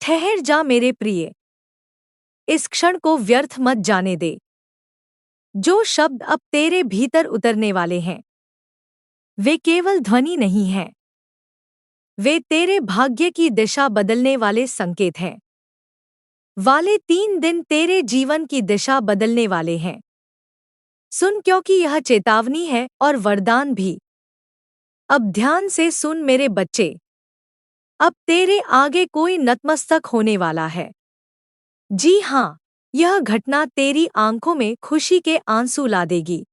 ठहर जा मेरे प्रिय, इस क्षण को व्यर्थ मत जाने दे। जो शब्द अब तेरे भीतर उतरने वाले हैं, वे केवल ध्वनि नहीं हैं, वे तेरे भाग्य की दिशा बदलने वाले संकेत हैं। वाले 3 दिन तेरे जीवन की दिशा बदलने वाले हैं। सुन, क्योंकि यह चेतावनी है और वरदान भी। अब ध्यान से सुन मेरे बच्चे, अब तेरे आगे कोई नतमस्तक होने वाला है। जी हाँ, यह घटना तेरी आंखों में खुशी के आंसू ला देगी।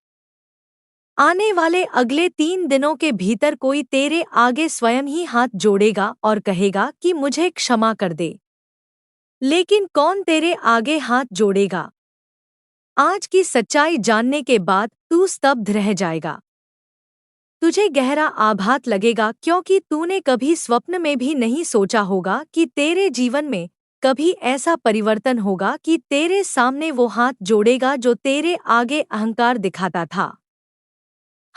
आने वाले अगले 3 दिनों के भीतर कोई तेरे आगे स्वयं ही हाथ जोड़ेगा और कहेगा कि मुझे क्षमा कर दे। लेकिन कौन तेरे आगे हाथ जोड़ेगा? आज की सच्चाई जानने के बाद तू स्तब्ध रह जाएगा। तुझे गहरा आघात लगेगा, क्योंकि तूने कभी स्वप्न में भी नहीं सोचा होगा कि तेरे जीवन में कभी ऐसा परिवर्तन होगा कि तेरे सामने वो हाथ जोड़ेगा जो तेरे आगे अहंकार दिखाता था।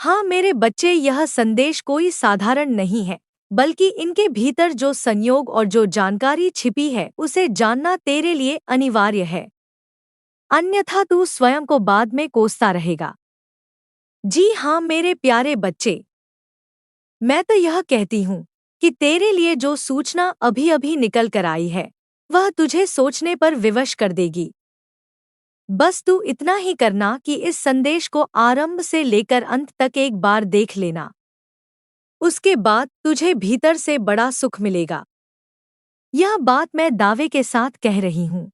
हाँ मेरे बच्चे, यह संदेश कोई साधारण नहीं है, बल्कि इनके भीतर जो संयोग और जो जानकारी छिपी है उसे जानना तेरे लिए अनिवार्य है। अन्यथा तू स्वयं को बाद में कोसता रहेगा। जी हाँ मेरे प्यारे बच्चे, मैं तो यह कहती हूँ कि तेरे लिए जो सूचना अभी अभी निकल कर आई है, वह तुझे सोचने पर विवश कर देगी। बस तू इतना ही करना कि इस संदेश को आरंभ से लेकर अंत तक एक बार देख लेना। उसके बाद तुझे भीतर से बड़ा सुख मिलेगा। यह बात मैं दावे के साथ कह रही हूँ।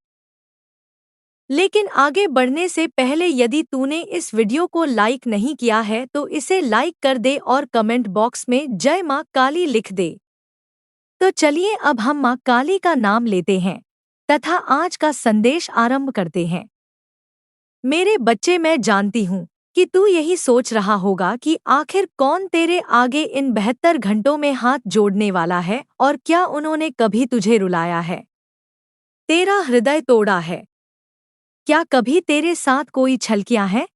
लेकिन आगे बढ़ने से पहले यदि तूने इस वीडियो को लाइक नहीं किया है तो इसे लाइक कर दे और कमेंट बॉक्स में जय माँ काली लिख दे। तो चलिए अब हम माँ काली का नाम लेते हैं तथा आज का संदेश आरंभ करते हैं। मेरे बच्चे, मैं जानती हूँ कि तू यही सोच रहा होगा कि आखिर कौन तेरे आगे इन 72 घंटों में हाथ जोड़ने वाला है और क्या उन्होंने कभी तुझे रुलाया है, तेरा हृदय तोड़ा है? क्या कभी तेरे साथ कोई छल किया है?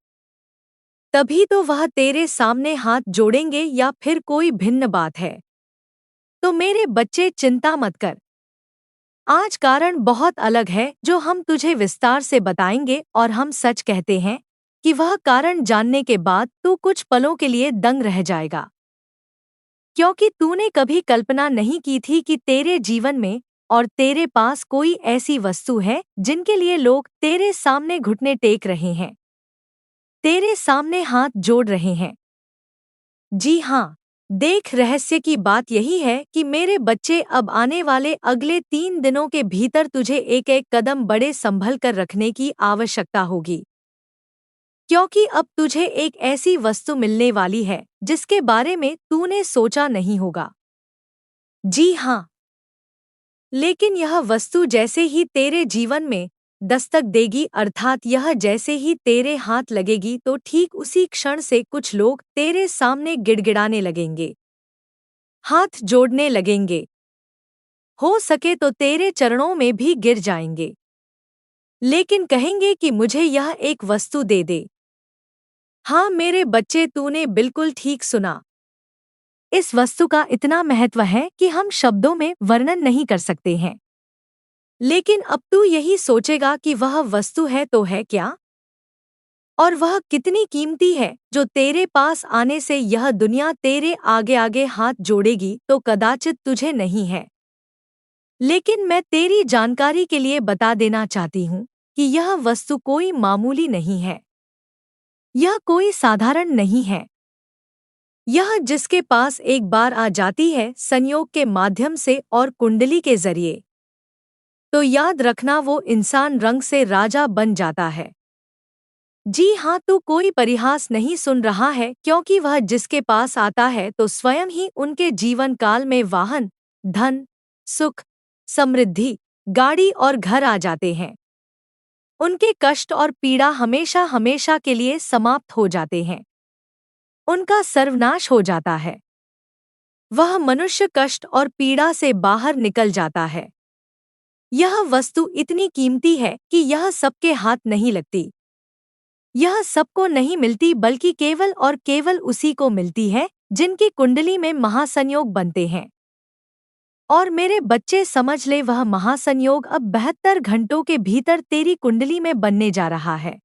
तभी तो वह तेरे सामने हाथ जोड़ेंगे, या फिर कोई भिन्न बात है? तो मेरे बच्चे चिंता मत कर, आज कारण बहुत अलग है जो हम तुझे विस्तार से बताएंगे, और हम सच कहते हैं कि वह कारण जानने के बाद तू कुछ पलों के लिए दंग रह जाएगा। क्योंकि तूने कभी कल्पना नहीं की थी कि तेरे जीवन में और तेरे पास कोई ऐसी वस्तु है जिनके लिए लोग तेरे सामने घुटने टेक रहे हैं, तेरे सामने हाथ जोड़ रहे हैं। जी हाँ, देख, रहस्य की बात यही है कि मेरे बच्चे, अब आने वाले अगले 3 दिनों के भीतर तुझे एक एक कदम बड़े संभल कर रखने की आवश्यकता होगी। क्योंकि अब तुझे एक ऐसी वस्तु मिलने वाली है जिसके बारे में तूने सोचा नहीं होगा। जी हाँ, लेकिन यह वस्तु जैसे ही तेरे जीवन में दस्तक देगी, अर्थात यह जैसे ही तेरे हाथ लगेगी, तो ठीक उसी क्षण से कुछ लोग तेरे सामने गिड़गिड़ाने लगेंगे, हाथ जोड़ने लगेंगे, हो सके तो तेरे चरणों में भी गिर जाएंगे, लेकिन कहेंगे कि मुझे यह एक वस्तु दे दे। हाँ मेरे बच्चे, तूने बिल्कुल ठीक सुना। इस वस्तु का इतना महत्व है कि हम शब्दों में वर्णन नहीं कर सकते हैं। लेकिन अब तू यही सोचेगा कि वह वस्तु है तो है क्या, और वह कितनी कीमती है जो तेरे पास आने से यह दुनिया तेरे आगे आगे हाथ जोड़ेगी तो कदाचित तुझे नहीं है। लेकिन मैं तेरी जानकारी के लिए बता देना चाहती हूँ कि यह वस्तु कोई मामूली नहीं है, यह कोई साधारण नहीं है। यह जिसके पास एक बार आ जाती है संयोग के माध्यम से और कुंडली के जरिए, तो याद रखना वो इंसान रंग से राजा बन जाता है। जी हाँ, तू कोई परिहास नहीं सुन रहा है, क्योंकि वह जिसके पास आता है तो स्वयं ही उनके जीवन काल में वाहन, धन, सुख, समृद्धि, गाड़ी और घर आ जाते हैं। उनके कष्ट और पीड़ा हमेशा हमेशा के लिए समाप्त हो जाते हैं, उनका सर्वनाश हो जाता है। वह मनुष्य कष्ट और पीड़ा से बाहर निकल जाता है। यह वस्तु इतनी कीमती है कि यह सबके हाथ नहीं लगती, यह सबको नहीं मिलती, बल्कि केवल और केवल उसी को मिलती है जिनकी कुंडली में महासंयोग बनते हैं। और मेरे बच्चे समझ ले, वह महासंयोग अब 72 घंटों के भीतर तेरी कुंडली में बनने जा रहा है।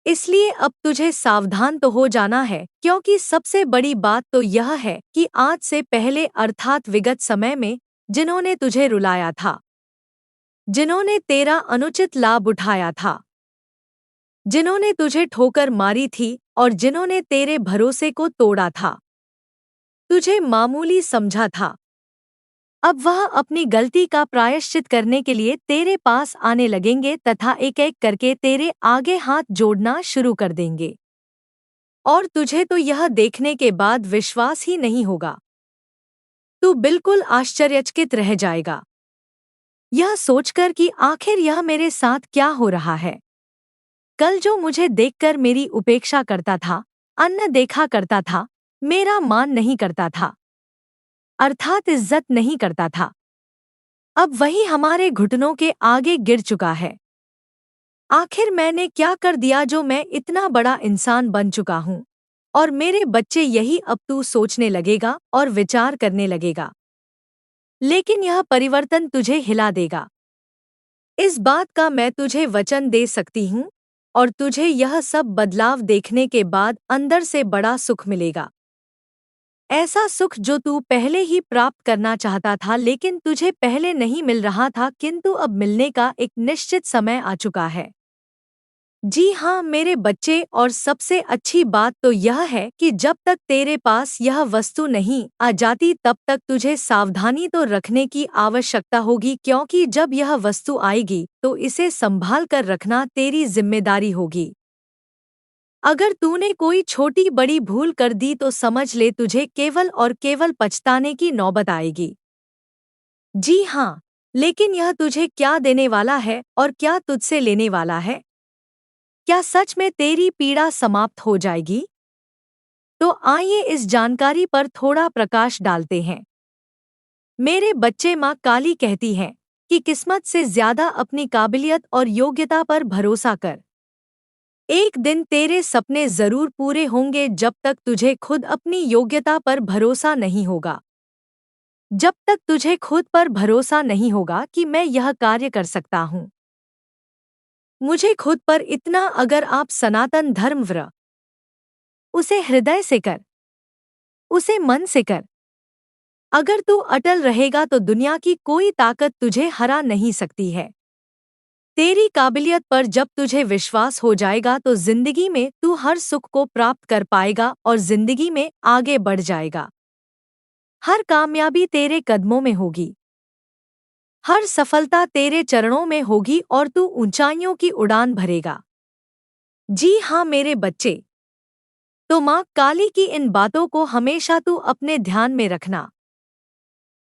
इसलिए अब तुझे सावधान तो हो जाना है, क्योंकि सबसे बड़ी बात तो यह है कि आज से पहले अर्थात विगत समय में जिन्होंने तुझे रुलाया था, जिन्होंने तेरा अनुचित लाभ उठाया था, जिन्होंने तुझे ठोकर मारी थी और जिन्होंने तेरे भरोसे को तोड़ा था, तुझे मामूली समझा था, अब वह अपनी गलती का प्रायश्चित करने के लिए तेरे पास आने लगेंगे तथा एक एक करके तेरे आगे हाथ जोड़ना शुरू कर देंगे। और तुझे तो यह देखने के बाद विश्वास ही नहीं होगा। तू बिल्कुल आश्चर्यचकित रह जाएगा, यह सोचकर कि आखिर यह मेरे साथ क्या हो रहा है। कल जो मुझे देखकर मेरी उपेक्षा करता था, अन्न देखा करता था, मेरा मान नहीं करता था, अर्थात इज्जत नहीं करता था, अब वही हमारे घुटनों के आगे गिर चुका है। आखिर मैंने क्या कर दिया जो मैं इतना बड़ा इंसान बन चुका हूँ? और मेरे बच्चे, यही अब तू सोचने लगेगा और विचार करने लगेगा। लेकिन यह परिवर्तन तुझे हिला देगा, इस बात का मैं तुझे वचन दे सकती हूँ, और तुझे यह सब बदलाव देखने के बाद अंदर से बड़ा सुख मिलेगा। ऐसा सुख जो तू पहले ही प्राप्त करना चाहता था लेकिन तुझे पहले नहीं मिल रहा था, किंतु अब मिलने का एक निश्चित समय आ चुका है। जी हाँ मेरे बच्चे, और सबसे अच्छी बात तो यह है कि जब तक तेरे पास यह वस्तु नहीं आ जाती तब तक तुझे सावधानी तो रखने की आवश्यकता होगी, क्योंकि जब यह वस्तु आएगी तो इसे संभाल कर रखना तेरी जिम्मेदारी होगी। अगर तूने कोई छोटी बड़ी भूल कर दी तो समझ ले तुझे केवल और केवल पछताने की नौबत आएगी। जी हाँ, लेकिन यह तुझे क्या देने वाला है और क्या तुझसे लेने वाला है? क्या सच में तेरी पीड़ा समाप्त हो जाएगी? तो आइए इस जानकारी पर थोड़ा प्रकाश डालते हैं। मेरे बच्चे, माँ काली कहती हैं कि किस्मत से ज्यादा अपनी काबिलियत और योग्यता पर भरोसा कर। एक दिन तेरे सपने जरूर पूरे होंगे, जब तक तुझे खुद अपनी योग्यता पर भरोसा नहीं होगा। जब तक तुझे खुद पर भरोसा नहीं होगा कि मैं यह कार्य कर सकता हूँ, मुझे खुद पर इतना, अगर आप सनातन धर्म व्रत उसे हृदय से कर, उसे मन से कर। अगर तू अटल रहेगा तो दुनिया की कोई ताकत तुझे हरा नहीं सकती है। तेरी काबिलियत पर जब तुझे विश्वास हो जाएगा तो जिंदगी में तू हर सुख को प्राप्त कर पाएगा और जिंदगी में आगे बढ़ जाएगा। हर कामयाबी तेरे कदमों में होगी, हर सफलता तेरे चरणों में होगी और तू ऊंचाइयों की उड़ान भरेगा। जी हाँ मेरे बच्चे, तो माँ काली की इन बातों को हमेशा तू अपने ध्यान में रखना।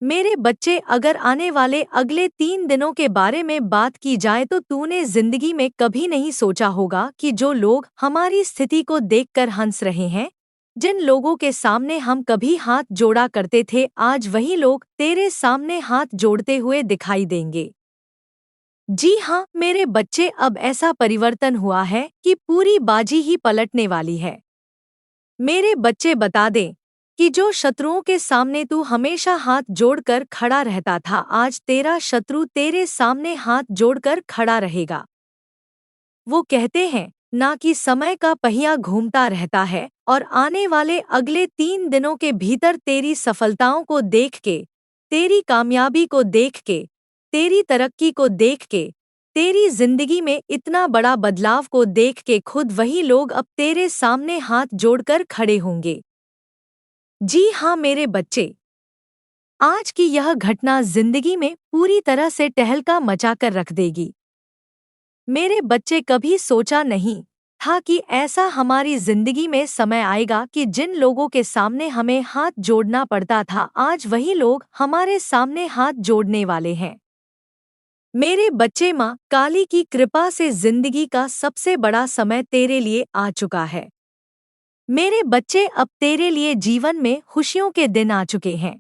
मेरे बच्चे, अगर आने वाले अगले 3 दिनों के बारे में बात की जाए तो तूने जिंदगी में कभी नहीं सोचा होगा कि जो लोग हमारी स्थिति को देखकर हंस रहे हैं, जिन लोगों के सामने हम कभी हाथ जोड़ा करते थे, आज वही लोग तेरे सामने हाथ जोड़ते हुए दिखाई देंगे। जी हाँ मेरे बच्चे, अब ऐसा परिवर्तन हुआ है कि पूरी बाजी ही पलटने वाली है। मेरे बच्चे, बता दें कि जो शत्रुओं के सामने तू हमेशा हाथ जोड़कर खड़ा रहता था, आज तेरा शत्रु तेरे सामने हाथ जोड़कर खड़ा रहेगा। वो कहते हैं ना कि समय का पहिया घूमता रहता है, और आने वाले अगले 3 दिनों के भीतर तेरी सफलताओं को देख के, तेरी कामयाबी को देख के, तेरी तरक्की को देख के, तेरी जिंदगी में इतना बड़ा बदलाव को देख के खुद वही लोग अब तेरे सामने हाथ जोड़कर खड़े होंगे। जी हाँ मेरे बच्चे, आज की यह घटना जिंदगी में पूरी तरह से टहलका मचाकर रख देगी। मेरे बच्चे, कभी सोचा नहीं था कि ऐसा हमारी जिंदगी में समय आएगा कि जिन लोगों के सामने हमें हाथ जोड़ना पड़ता था, आज वही लोग हमारे सामने हाथ जोड़ने वाले हैं। मेरे बच्चे, माँ काली की कृपा से जिंदगी का सबसे बड़ा समय तेरे लिए आ चुका है। मेरे बच्चे, अब तेरे लिए जीवन में खुशियों के दिन आ चुके हैं।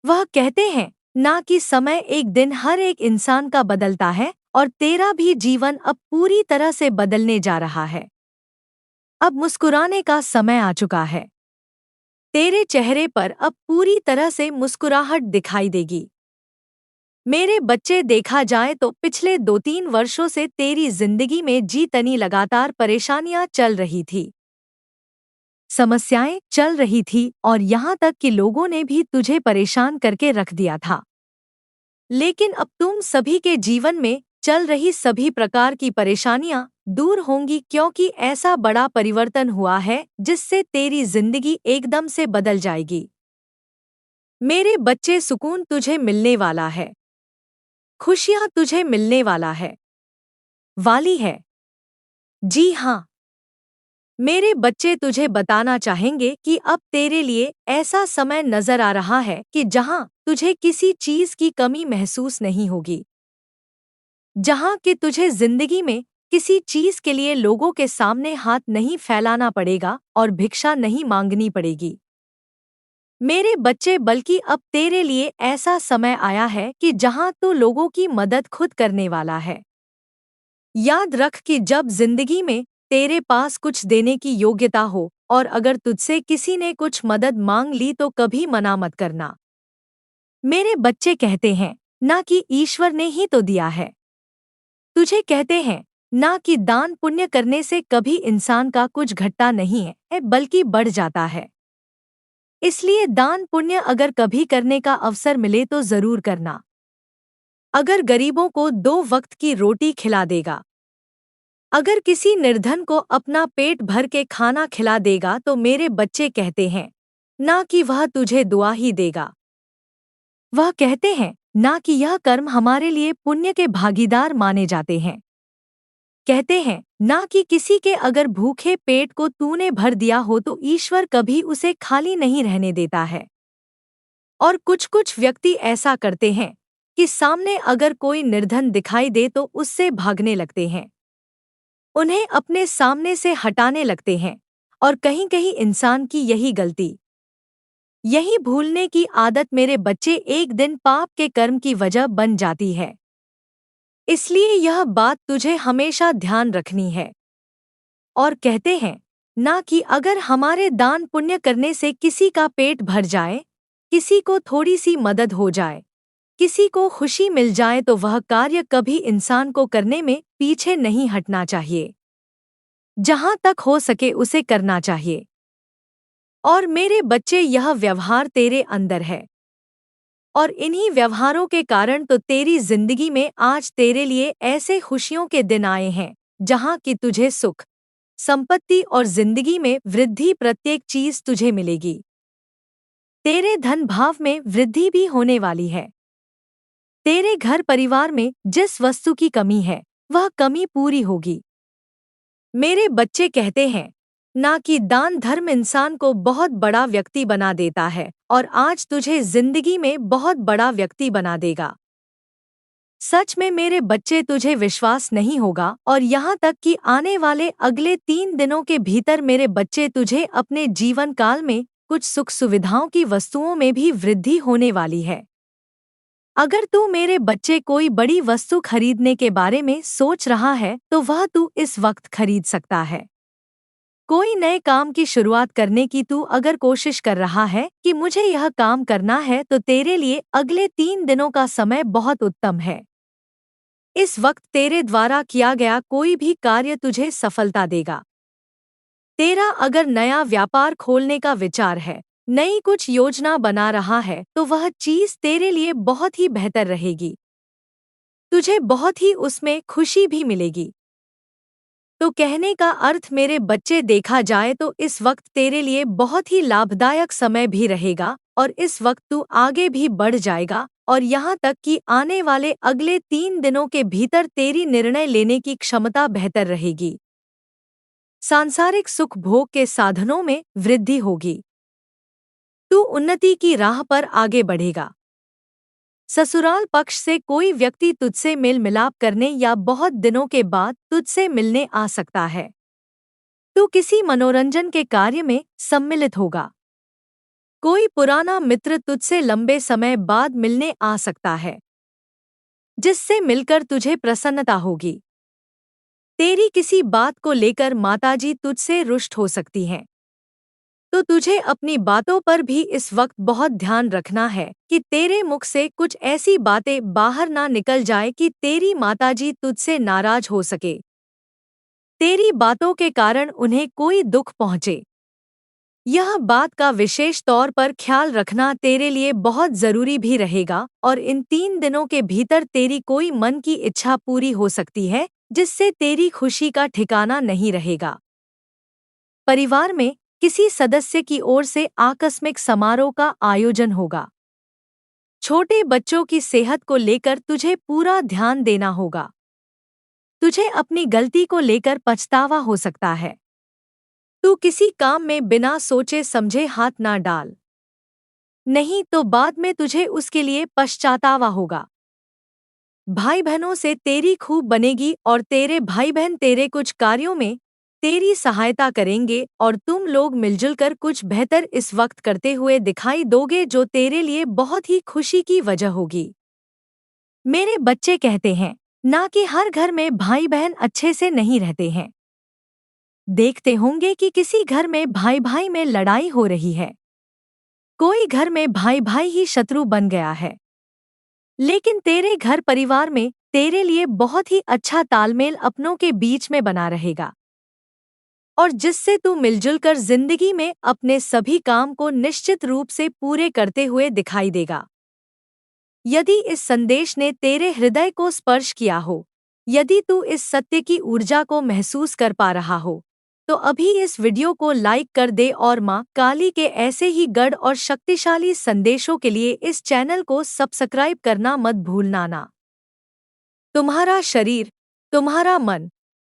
वह कहते हैं ना कि समय एक दिन हर एक इंसान का बदलता है, और तेरा भी जीवन अब पूरी तरह से बदलने जा रहा है। अब मुस्कुराने का समय आ चुका है। तेरे चेहरे पर अब पूरी तरह से मुस्कुराहट दिखाई देगी। मेरे बच्चे, देखा जाए तो पिछले 2-3 वर्षों से तेरी जिंदगी में जी तनी लगातार परेशानियां चल रही थी, समस्याएं चल रही थी और यहाँ तक कि लोगों ने भी तुझे परेशान करके रख दिया था। लेकिन अब तुम सभी के जीवन में चल रही सभी प्रकार की परेशानियां दूर होंगी, क्योंकि ऐसा बड़ा परिवर्तन हुआ है जिससे तेरी जिंदगी एकदम से बदल जाएगी। मेरे बच्चे, सुकून तुझे मिलने वाला है, खुशियां तुझे मिलने वाली है। जी हाँ, मेरे बच्चे तुझे बताना चाहेंगे कि अब तेरे लिए ऐसा समय नजर आ रहा है कि जहां तुझे किसी चीज की कमी महसूस नहीं होगी, जहां कि तुझे जिंदगी में किसी चीज के लिए लोगों के सामने हाथ नहीं फैलाना पड़ेगा और भिक्षा नहीं मांगनी पड़ेगी। मेरे बच्चे, बल्कि अब तेरे लिए ऐसा समय आया है कि जहां तू लोगों की मदद खुद करने वाला है। याद रख कि जब जिंदगी में तेरे पास कुछ देने की योग्यता हो और अगर तुझसे किसी ने कुछ मदद मांग ली तो कभी मना मत करना। मेरे बच्चे कहते हैं, ना कि ईश्वर ने ही तो दिया है, तुझे कहते हैं ना कि दान पुण्य करने से कभी इंसान का कुछ घटता नहीं है बल्कि बढ़ जाता है। इसलिए दान पुण्य अगर कभी करने का अवसर मिले तो जरूर करना। अगर गरीबों को 2 वक्त की रोटी खिला देगा, अगर किसी निर्धन को अपना पेट भर के खाना खिला देगा तो मेरे बच्चे कहते हैं ना कि वह तुझे दुआ ही देगा, वह कहते हैं ना कि यह कर्म हमारे लिए पुण्य के भागीदार माने जाते हैं। कहते हैं ना कि किसी के अगर भूखे पेट को तूने भर दिया हो तो ईश्वर कभी उसे खाली नहीं रहने देता है। और कुछ कुछ व्यक्ति ऐसा करते हैं कि सामने अगर कोई निर्धन दिखाई दे तो उससे भागने लगते हैं, उन्हें अपने सामने से हटाने लगते हैं। और कहीं कहीं इंसान की यही गलती, यही भूलने की आदत मेरे बच्चे एक दिन पाप के कर्म की वजह बन जाती है। इसलिए यह बात तुझे हमेशा ध्यान रखनी है। और कहते हैं ना कि अगर हमारे दान पुण्य करने से किसी का पेट भर जाए, किसी को थोड़ी सी मदद हो जाए, किसी को खुशी मिल जाए तो वह कार्य कभी इंसान को करने में पीछे नहीं हटना चाहिए, जहां तक हो सके उसे करना चाहिए। और मेरे बच्चे, यह व्यवहार तेरे अंदर है और इन्हीं व्यवहारों के कारण तो तेरी जिंदगी में आज तेरे लिए ऐसे खुशियों के दिन आए हैं जहां कि तुझे सुख, संपत्ति और जिंदगी में वृद्धि, प्रत्येक चीज तुझे मिलेगी। तेरे धन भाव में वृद्धि भी होने वाली है। तेरे घर परिवार में जिस वस्तु की कमी है वह कमी पूरी होगी। मेरे बच्चे कहते हैं ना कि दान धर्म इंसान को बहुत बड़ा व्यक्ति बना देता है और आज तुझे जिंदगी में बहुत बड़ा व्यक्ति बना देगा। सच में मेरे बच्चे, तुझे विश्वास नहीं होगा और यहाँ तक कि आने वाले अगले 3 दिनों के भीतर मेरे बच्चे तुझे अपने जीवन काल में कुछ सुख सुविधाओं की वस्तुओं में भी वृद्धि होने वाली है। अगर तू मेरे बच्चे कोई बड़ी वस्तु खरीदने के बारे में सोच रहा है तो वह तू इस वक्त खरीद सकता है। कोई नए काम की शुरुआत करने की तू अगर कोशिश कर रहा है कि मुझे यह काम करना है तो तेरे लिए अगले 3 दिनों का समय बहुत उत्तम है। इस वक्त तेरे द्वारा किया गया कोई भी कार्य तुझे सफलता देगा। तेरा अगर नया व्यापार खोलने का विचार है, नई कुछ योजना बना रहा है तो वह चीज तेरे लिए बहुत ही बेहतर रहेगी, तुझे बहुत ही उसमें खुशी भी मिलेगी। तो कहने का अर्थ मेरे बच्चे, देखा जाए तो इस वक्त तेरे लिए बहुत ही लाभदायक समय भी रहेगा और इस वक्त तू आगे भी बढ़ जाएगा और यहाँ तक कि आने वाले अगले 3 दिनों के भीतर तेरी निर्णय लेने की क्षमता बेहतर रहेगी। सांसारिक सुख भोग के साधनों में वृद्धि होगी, तू उन्नति की राह पर आगे बढ़ेगा। ससुराल पक्ष से कोई व्यक्ति तुझसे मेल मिलाप करने या बहुत दिनों के बाद तुझसे मिलने आ सकता है। तू किसी मनोरंजन के कार्य में सम्मिलित होगा। कोई पुराना मित्र तुझसे लंबे समय बाद मिलने आ सकता है, जिससे मिलकर तुझे प्रसन्नता होगी। तेरी किसी बात को लेकर माताजी तुझसे रुष्ट हो सकती हैं। तो तुझे अपनी बातों पर भी इस वक्त बहुत ध्यान रखना है कि तेरे मुख से कुछ ऐसी बातें बाहर ना निकल जाए कि तेरी माताजी तुझसे नाराज हो सके, तेरी बातों के कारण उन्हें कोई दुख पहुंचे। यह बात का विशेष तौर पर ख्याल रखना तेरे लिए बहुत जरूरी भी रहेगा और इन 3 दिनों के भीतर तेरी कोई मन की इच्छा पूरी हो सकती है जिससे तेरी खुशी का ठिकाना नहीं रहेगा। परिवार में किसी सदस्य की ओर से आकस्मिक समारोह का आयोजन होगा। छोटे बच्चों की सेहत को लेकर तुझे पूरा ध्यान देना होगा। तुझे अपनी गलती को लेकर पछतावा हो सकता है। तू किसी काम में बिना सोचे समझे हाथ ना डाल, नहीं तो बाद में तुझे उसके लिए पछतावा होगा। भाई बहनों से तेरी खूब बनेगी और तेरे भाई बहन तेरे कुछ कार्यों में तेरी सहायता करेंगे और तुम लोग मिलजुल कर कुछ बेहतर इस वक्त करते हुए दिखाई दोगे जो तेरे लिए बहुत ही खुशी की वजह होगी। मेरे बच्चे कहते हैं ना कि हर घर में भाई बहन अच्छे से नहीं रहते हैं। देखते होंगे कि किसी घर में भाई भाई में लड़ाई हो रही है, कोई घर में भाई भाई ही शत्रु बन गया है। लेकिन तेरे घर परिवार में तेरे लिए बहुत ही अच्छा तालमेल अपनों के बीच में बना रहेगा और जिससे तू मिलजुल कर जिंदगी में अपने सभी काम को निश्चित रूप से पूरे करते हुए दिखाई देगा। यदि इस संदेश ने तेरे हृदय को स्पर्श किया हो, यदि तू इस सत्य की ऊर्जा को महसूस कर पा रहा हो, तो अभी इस वीडियो को लाइक कर दे और माँ काली के ऐसे ही गढ़ और शक्तिशाली संदेशों के लिए इस चैनल को सब्सक्राइब करना मत भूलना ना। तुम्हारा शरीर, तुम्हारा मन,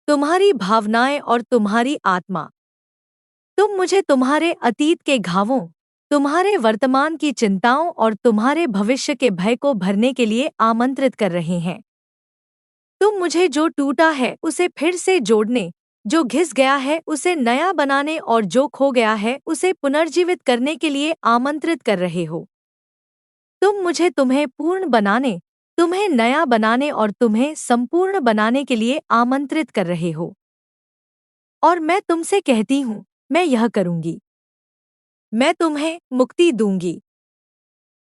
तुम्हारी भावनाएं और तुम्हारी आत्मा, तुम मुझे तुम्हारे अतीत के घावों, तुम्हारे वर्तमान की चिंताओं और तुम्हारे भविष्य के भय को भरने के लिए आमंत्रित कर रहे हैं। तुम मुझे जो टूटा है उसे फिर से जोड़ने, जो घिस गया है उसे नया बनाने और जो खो गया है उसे पुनर्जीवित करने के लिए आमंत्रित कर रहे हो। तुम मुझे तुम्हें पूर्ण बनाने, तुम्हें नया बनाने और तुम्हें संपूर्ण बनाने के लिए आमंत्रित कर रहे हो। और मैं तुमसे कहती हूँ, मैं यह करूँगी। मैं तुम्हें मुक्ति दूंगी।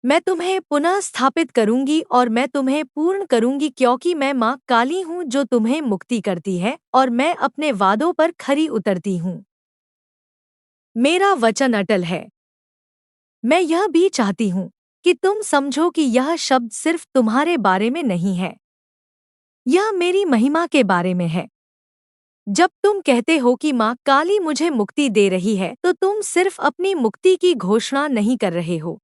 मैं तुम्हें पुनः स्थापित करूंगी और मैं तुम्हें पूर्ण करूंगी क्योंकि मैं माँ काली हूँ जो तुम्हें मुक्ति करती है और मैं अपने वादों पर खरी उतरती हूँ। मेरा वचन अटल है। मैं यह भी चाहती हूँ कि तुम समझो कि यह शब्द सिर्फ तुम्हारे बारे में नहीं है, यह मेरी महिमा के बारे में है। जब तुम कहते हो कि माँ काली मुझे मुक्ति दे रही है तो तुम सिर्फ अपनी मुक्ति की घोषणा नहीं कर रहे हो,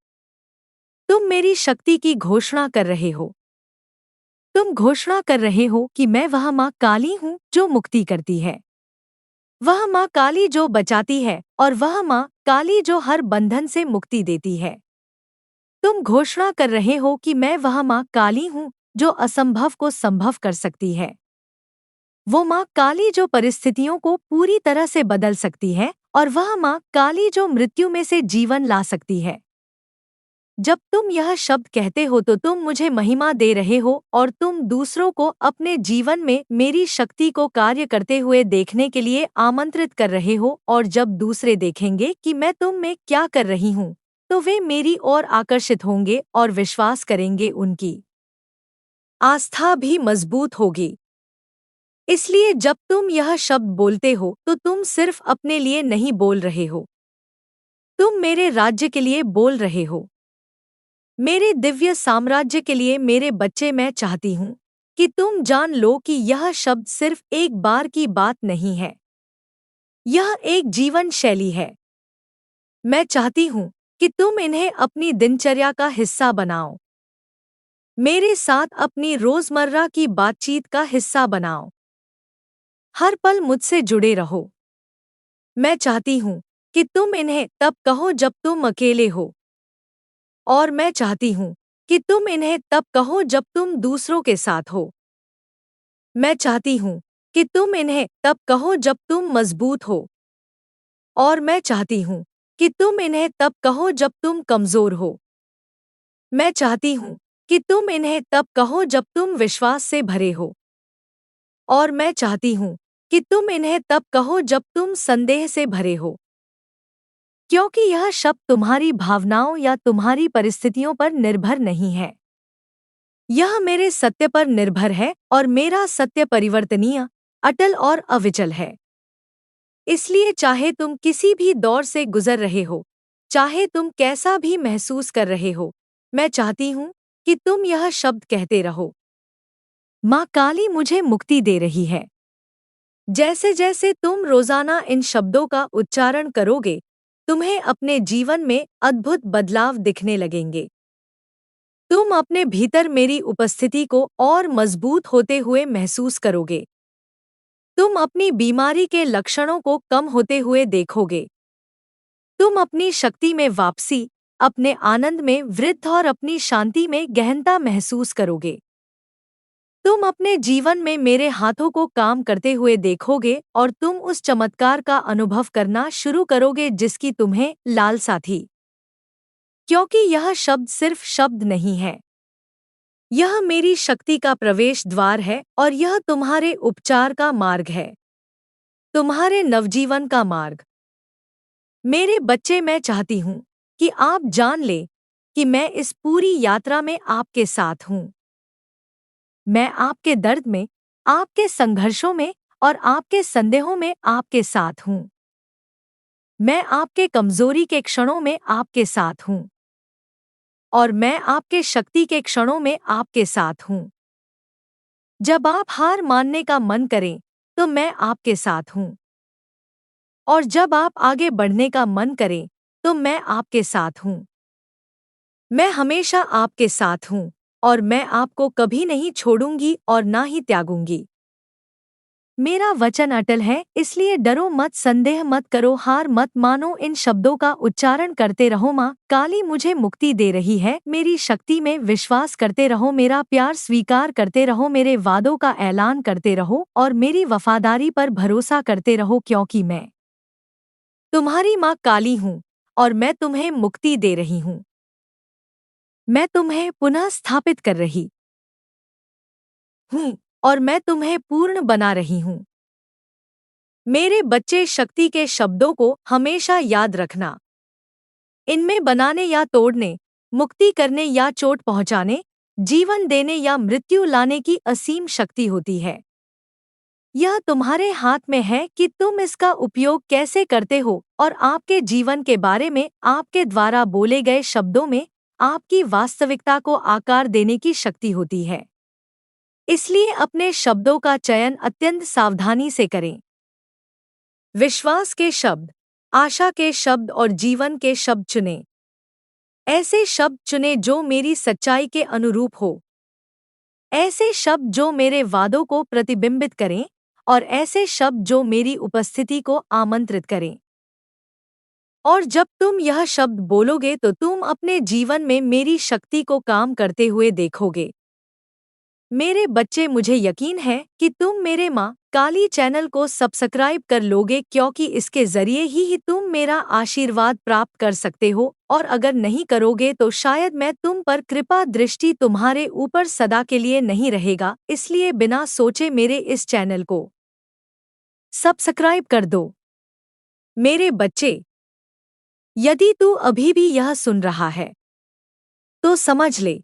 तुम मेरी शक्ति की घोषणा कर रहे हो। तुम घोषणा कर रहे हो कि मैं वह माँ काली हूँ जो मुक्ति करती है, वह माँ काली जो बचाती है और वह माँ काली जो हर बंधन से मुक्ति देती है। तुम घोषणा कर रहे हो कि मैं वह माँ काली हूँ जो असंभव को संभव कर सकती है, वो माँ काली जो परिस्थितियों को पूरी तरह से बदल सकती है और वह माँ काली जो मृत्यु में से जीवन ला सकती है। जब तुम यह शब्द कहते हो तो तुम मुझे महिमा दे रहे हो और तुम दूसरों को अपने जीवन में मेरी शक्ति को कार्य करते हुए देखने के लिए आमंत्रित कर रहे हो और जब दूसरे देखेंगे कि मैं तुम में क्या कर रही हूँ तो वे मेरी ओर आकर्षित होंगे और विश्वास करेंगे, उनकी आस्था भी मजबूत होगी। इसलिए जब तुम यह शब्द बोलते हो तो तुम सिर्फ अपने लिए नहीं बोल रहे हो, तुम मेरे राज्य के लिए बोल रहे हो, मेरे दिव्य साम्राज्य के लिए। मेरे बच्चे, मैं चाहती हूँ कि तुम जान लो कि यह शब्द सिर्फ एक बार की बात नहीं है, यह एक जीवन शैली है। मैं चाहती हूँ कि तुम इन्हें अपनी दिनचर्या का हिस्सा बनाओ, मेरे साथ अपनी रोजमर्रा की बातचीत का हिस्सा बनाओ, हर पल मुझसे जुड़े रहो। मैं चाहती हूँ कि तुम इन्हें तब कहो जब तुम अकेले हो, और मैं चाहती हूँ कि तुम इन्हें तब कहो जब तुम दूसरों के साथ हो। मैं चाहती हूँ कि तुम इन्हें तब कहो जब तुम मजबूत हो, और मैं चाहती हूँ कि तुम इन्हें तब कहो जब तुम कमजोर हो। मैं चाहती हूँ कि तुम इन्हें तब कहो जब तुम विश्वास से भरे हो, और मैं चाहती हूँ कि तुम इन्हें तब कहो जब तुम संदेह से भरे हो। क्योंकि यह शब्द तुम्हारी भावनाओं या तुम्हारी परिस्थितियों पर निर्भर नहीं है। यह मेरे सत्य पर निर्भर है और मेरा सत्य परिवर्तनीय, अटल और अविचल है। इसलिए चाहे तुम किसी भी दौर से गुजर रहे हो, चाहे तुम कैसा भी महसूस कर रहे हो, मैं चाहती हूँ कि तुम यह शब्द कहते रहो। माँ काली मुझे मुक्ति दे रही है। जैसे जैसे तुम रोजाना इन शब्दों का उच्चारण करोगे, तुम्हें अपने जीवन में अद्भुत बदलाव दिखने लगेंगे। तुम अपने भीतर मेरी उपस्थिति को और मजबूत होते हुए महसूस करोगे। तुम अपनी बीमारी के लक्षणों को कम होते हुए देखोगे। तुम अपनी शक्ति में वापसी, अपने आनंद में वृद्धि और अपनी शांति में गहनता महसूस करोगे। तुम अपने जीवन में मेरे हाथों को काम करते हुए देखोगे और तुम उस चमत्कार का अनुभव करना शुरू करोगे जिसकी तुम्हें लालसा थी। क्योंकि यह शब्द सिर्फ शब्द नहीं है, यह मेरी शक्ति का प्रवेश द्वार है और यह तुम्हारे उपचार का मार्ग है, तुम्हारे नवजीवन का मार्ग। मेरे बच्चे, मैं चाहती हूँ कि आप जान ले कि मैं इस पूरी यात्रा में आपके साथ हूँ। मैं आपके दर्द में, आपके संघर्षों में और आपके संदेहों में आपके साथ हूँ। मैं आपके कमजोरी के क्षणों में आपके साथ हूँ और मैं आपके शक्ति के क्षणों में आपके साथ हूँ। जब आप हार मानने का मन करें तो मैं आपके साथ हूँ और जब आप आगे बढ़ने का मन करें तो मैं आपके साथ हूँ। मैं हमेशा आपके साथ हूँ और मैं आपको कभी नहीं छोड़ूंगी और ना ही त्यागूंगी। मेरा वचन अटल है, इसलिए डरो मत, संदेह मत करो, हार मत मानो। इन शब्दों का उच्चारण करते रहो। माँ काली मुझे मुक्ति दे रही है। मेरी शक्ति में विश्वास करते रहो, मेरा प्यार स्वीकार करते रहो, मेरे वादों का ऐलान करते रहो और मेरी वफादारी पर भरोसा करते रहो, क्योंकि मैं तुम्हारी माँ काली हूँ और मैं तुम्हें मुक्ति दे रही हूँ। मैं तुम्हें पुनः स्थापित कर रही हूँ और मैं तुम्हें पूर्ण बना रही हूँ। मेरे बच्चे, शक्ति के शब्दों को हमेशा याद रखना। इनमें बनाने या तोड़ने, मुक्ति करने या चोट पहुंचाने, जीवन देने या मृत्यु लाने की असीम शक्ति होती है। यह तुम्हारे हाथ में है कि तुम इसका उपयोग कैसे करते हो और आपके जीवन के बारे में आपके द्वारा बोले गए शब्दों में आपकी वास्तविकता को आकार देने की शक्ति होती है। इसलिए अपने शब्दों का चयन अत्यंत सावधानी से करें। विश्वास के शब्द, आशा के शब्द और जीवन के शब्द चुनें। ऐसे शब्द चुनें जो मेरी सच्चाई के अनुरूप हो, ऐसे शब्द जो मेरे वादों को प्रतिबिंबित करें और ऐसे शब्द जो मेरी उपस्थिति को आमंत्रित करें। और जब तुम यह शब्द बोलोगे तो तुम अपने जीवन में मेरी शक्ति को काम करते हुए देखोगे। मेरे बच्चे, मुझे यकीन है कि तुम मेरे माँ काली चैनल को सब्सक्राइब कर लोगे, क्योंकि इसके जरिए ही तुम मेरा आशीर्वाद प्राप्त कर सकते हो और अगर नहीं करोगे तो शायद मैं तुम पर कृपा दृष्टि तुम्हारे ऊपर सदा के लिए नहीं रहेगा। इसलिए बिना सोचे मेरे इस चैनल को सब्सक्राइब कर दो। मेरे बच्चे, यदि तू अभी भी यह सुन रहा है तो समझ ले,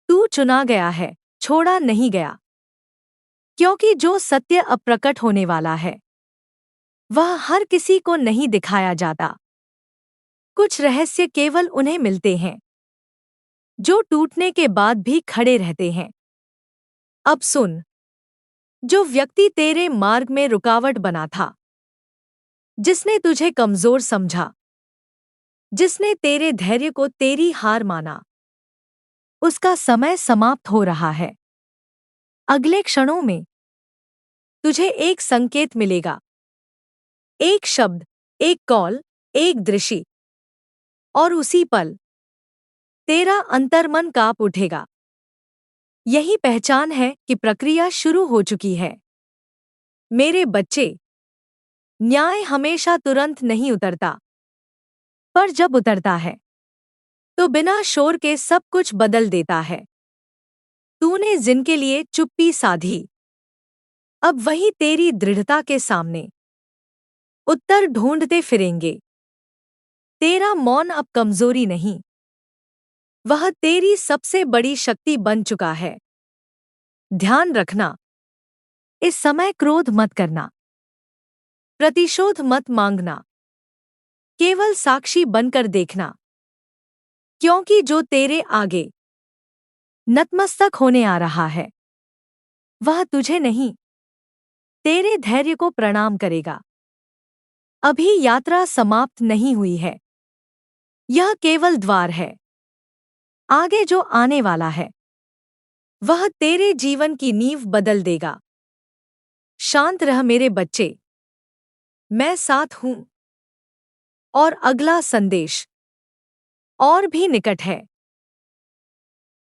तू चुना गया है, छोड़ा नहीं गया। क्योंकि जो सत्य अब प्रकट होने वाला है वह हर किसी को नहीं दिखाया जाता। कुछ रहस्य केवल उन्हें मिलते हैं जो टूटने के बाद भी खड़े रहते हैं। अब सुन, जो व्यक्ति तेरे मार्ग में रुकावट बना था, जिसने तुझे कमजोर समझा, जिसने तेरे धैर्य को तेरी हार माना, उसका समय समाप्त हो रहा है। अगले क्षणों में तुझे एक संकेत मिलेगा, एक शब्द, एक कॉल, एक दृश्य, और उसी पल तेरा अंतर्मन कांप उठेगा। यही पहचान है कि प्रक्रिया शुरू हो चुकी है। मेरे बच्चे, न्याय हमेशा तुरंत नहीं उतरता, पर जब उतरता है तो बिना शोर के सब कुछ बदल देता है। तूने जिनके लिए चुप्पी साधी, अब वही तेरी दृढ़ता के सामने उत्तर ढूंढते फिरेंगे। तेरा मौन अब कमजोरी नहीं, वह तेरी सबसे बड़ी शक्ति बन चुका है। ध्यान रखना, इस समय क्रोध मत करना, प्रतिशोध मत मांगना, केवल साक्षी बनकर देखना, क्योंकि जो तेरे आगे नतमस्तक होने आ रहा है वह तुझे नहीं, तेरे धैर्य को प्रणाम करेगा। अभी यात्रा समाप्त नहीं हुई है, यह केवल द्वार है। आगे जो आने वाला है वह तेरे जीवन की नींव बदल देगा। शांत रह मेरे बच्चे, मैं साथ हूं। और अगला संदेश और भी निकट है।